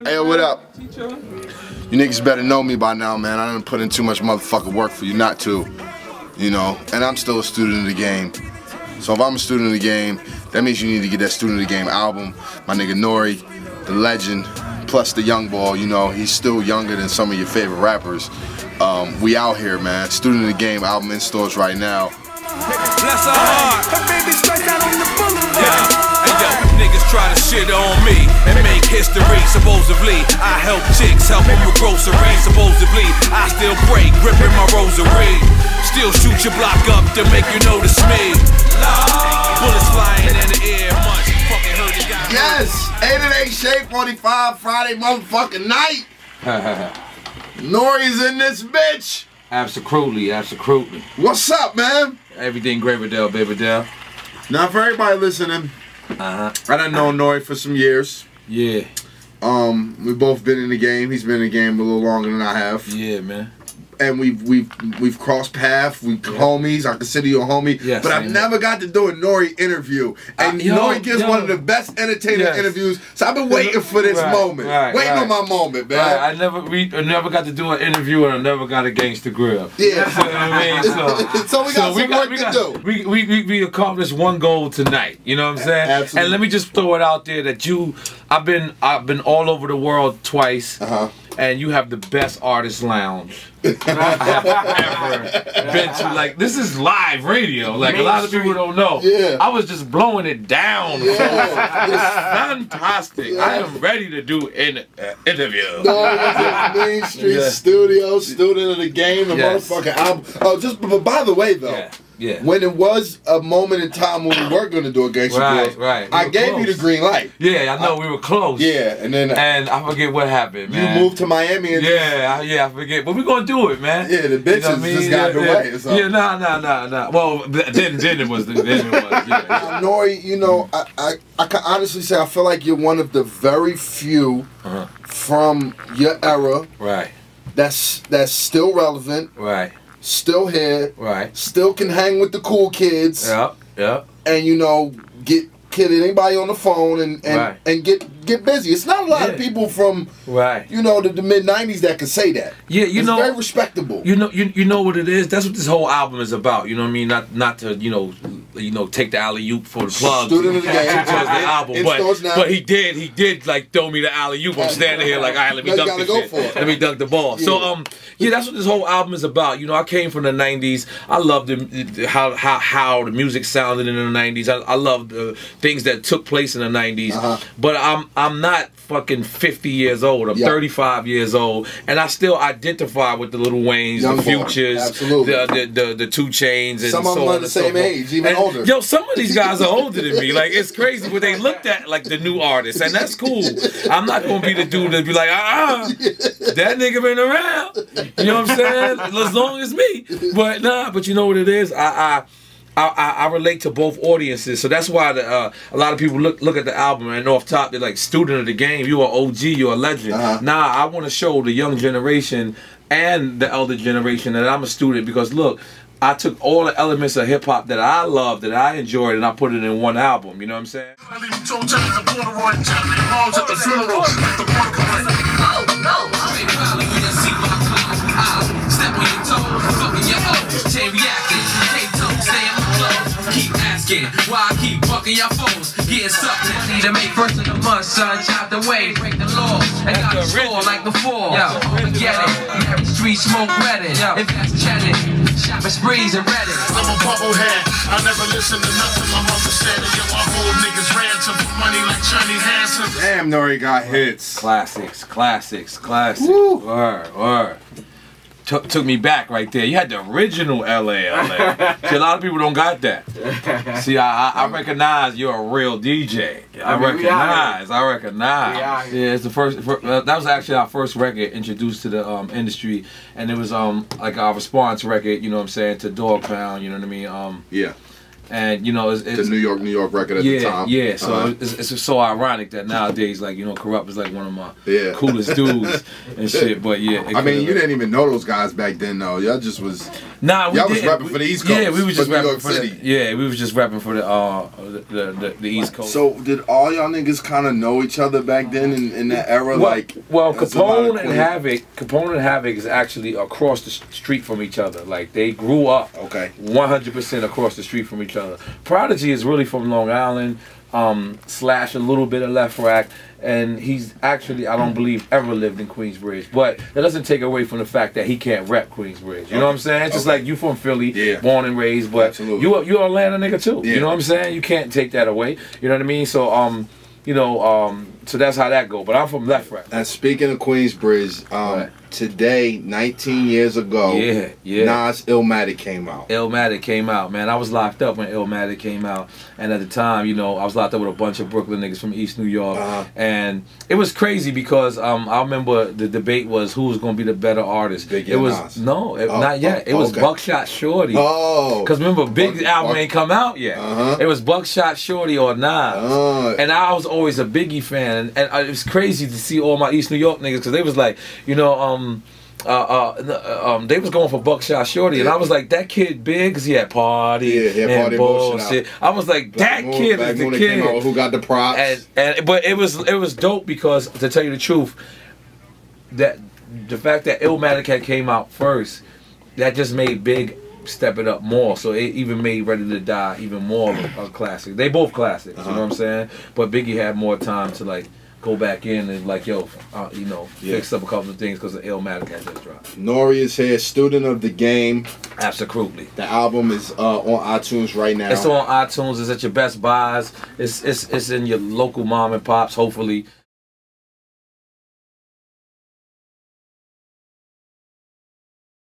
Hey, what up? You niggas better know me by now, man. I done put in too much motherfucking work for you not to, you know. And I'm still a student of the game. So if I'm a student of the game, that means you need to get that Student of the Game album. My nigga N.O.R.E, the legend, plus the young boy, you know, he's still younger than some of your favorite rappers. We out here, man. Student of the Game album in stores right now. Bless her heart. Her baby's straight out on the boulevard. Hey yo, niggas try to shit on me and make history. Supposedly, I help chicks, help them with groceries. Supposedly, I still pray, gripping my rosary. Still shoot your block up to make you notice me. Bullets flying in the air, much fucking heard it got. Yes, 8 and 8 Shade 45 Friday motherfucking night. N.O.R.E's in this bitch. Absolutely, absolutely. What's up, man? Everything great, Vidal, baby Vidal. Now, for everybody listening, I done know N.O.R.E for some years. Yeah. We've both been in the game. He's been in the game a little longer than I have. Yeah, man. And we've crossed paths. We homies. I consider you a homie. Yes, but I've never got to do a N.O.R.E interview. And N.O.R.E gives one of the best entertaining interviews. So I've been waiting for this moment. Waiting on my moment, man. I never got to do an interview, and I never got a Gangsta Grillz. Yeah. You know what I mean? So we got some work to do. We accomplished one goal tonight. You know what I'm saying? Absolutely. And let me just throw it out there that I've been all over the world twice. And you have the best artist lounge I have ever been to. Like, this is live radio. Like, a lot of people don't know. Yeah. I was just blowing it down. Yeah. It's fantastic. Yeah. I am ready to do an interview. No, Main Street Studio, Student of the Game, the motherfucking album. Oh, but by the way, though. Yeah. When it was a moment in time when we were going to do a Gangsta Grillz, I gave you the green light. Yeah, I know we were close. Yeah, and then I forget what happened, man. You moved to Miami. And I forget, but we're gonna do it, man. Yeah, the bitches just got away. So. Yeah, nah. Well, then it was. Yeah. N.O.R.E, you know, I can honestly say I feel like you're one of the very few from your era, that's still relevant, still here, still can hang with the cool kids, and you know, get anybody on the phone and get busy. It's not a lot of people from you know the mid '90s that can say that. Yeah, you it's know, very respectable. You know what it is. That's what this whole album is about. You know what I mean? Not to you know take the alley-oop for the plug. Student of the Game. The album, but he did like throw me the alley-oop. I'm standing here like, all right, let me dunk this shit. Let me dunk the ball. So yeah, that's what this whole album is about. You know, I came from the '90s. I loved how the music sounded in the '90s. I loved the things that took place in the '90s. But I'm not fucking 50 years old. I'm 35 years old, and I still identify with the Lil Waynes, the Futures, the 2 Chainz, and some of them are the same age, even older. Yo, some of these guys are older than me. Like, it's crazy, but they looked at like the new artists, and that's cool. I'm not gonna be the dude that be like, that nigga been around. You know what I'm saying? As long as me. But nah, but you know what it is? I relate to both audiences, so that's why a lot of people look at the album and off top they're like, Student of the Game, you are OG, you're a legend. Nah, I want to show the young generation and the elder generation that I'm a student, because look, I took all the elements of hip hop that I loved, that I enjoyed, and I put it in one album. You know what I'm saying? Why I keep bucking your phones, getting stuck. Need to make first of the month, son. Chop the way, break the law. And got the score like before. Forget it. Every street smoke Reddit. If that's chatting, shopping sprees and Reddit. I'm a bubblehead. I never listen to nothing my mother said. Yo, I hold niggas ransom for money like Chinese handsome. Damn, N.O.R.E got hits. Classics. Woo. Word. Took me back right there. You had the original LA. See, a lot of people don't got that. See, I recognize you're a real DJ. I recognize. Yeah, it's the first. That was actually our first record introduced to the industry, and it was like our response record. You know what I'm saying, to Dog Pound. You know what I mean? And you know, it's the New York record at the time. Yeah, so it's so ironic that nowadays, like, you know, Corrupt is like one of my coolest dudes and shit. But yeah, I mean, you didn't even know those guys back then, though. Y'all just was y'all was rapping for the East Coast. Yeah, we was just rapping for City. we was just rapping for the East Coast. So did all y'all niggas kind of know each other back then in that era? Well, Capone and Havoc is actually across the street from each other. Like, they grew up 100% across the street from each other. Prodigy is really from Long Island, Slash a little bit of Left Rack, and he's actually, I don't believe, ever lived in Queensbridge. But that doesn't take away from the fact that he can't rep Queensbridge. You know what I'm saying? It's just like you from Philly, born and raised, but you're an Atlanta nigga too. You know what I'm saying? You can't take that away. You know what I mean? So you know, so that's how that go. But I'm from Left Rack. And speaking of Queensbridge, today, 19 years ago, Nas Illmatic came out. Illmatic came out, man. I was locked up when Illmatic came out. And at the time, you know, I was locked up with a bunch of Brooklyn niggas from East New York. And it was crazy because I remember the debate was who was going to be the better artist. Biggie it was Nas. Not yet. It was Buckshot Shorty. Because remember, Big's album ain't come out yet. It was Buckshot Shorty or Nas. And I was always a Biggie fan. And it was crazy to see all my East New York niggas because they was like, you know, they was going for Buckshot Shorty, and I was like, that kid big, because he had Party and bullshit. I was like, that kid is the kid. Who got the props? But it was dope because, to tell you the truth, that the fact that Illmatic had came out first, that just made Big step it up more. So it even made Ready to Die even more of a classic. They both classics, you know what I'm saying? But Biggie had more time to like go back in and like, yo, you know, fix up a couple of things because the Illmatic had just dropped. N.O.R.E is here, student of the game. Absolutely. The album is on iTunes right now. It's on iTunes. It's at your Best Buys. It's in your local mom and pops, hopefully.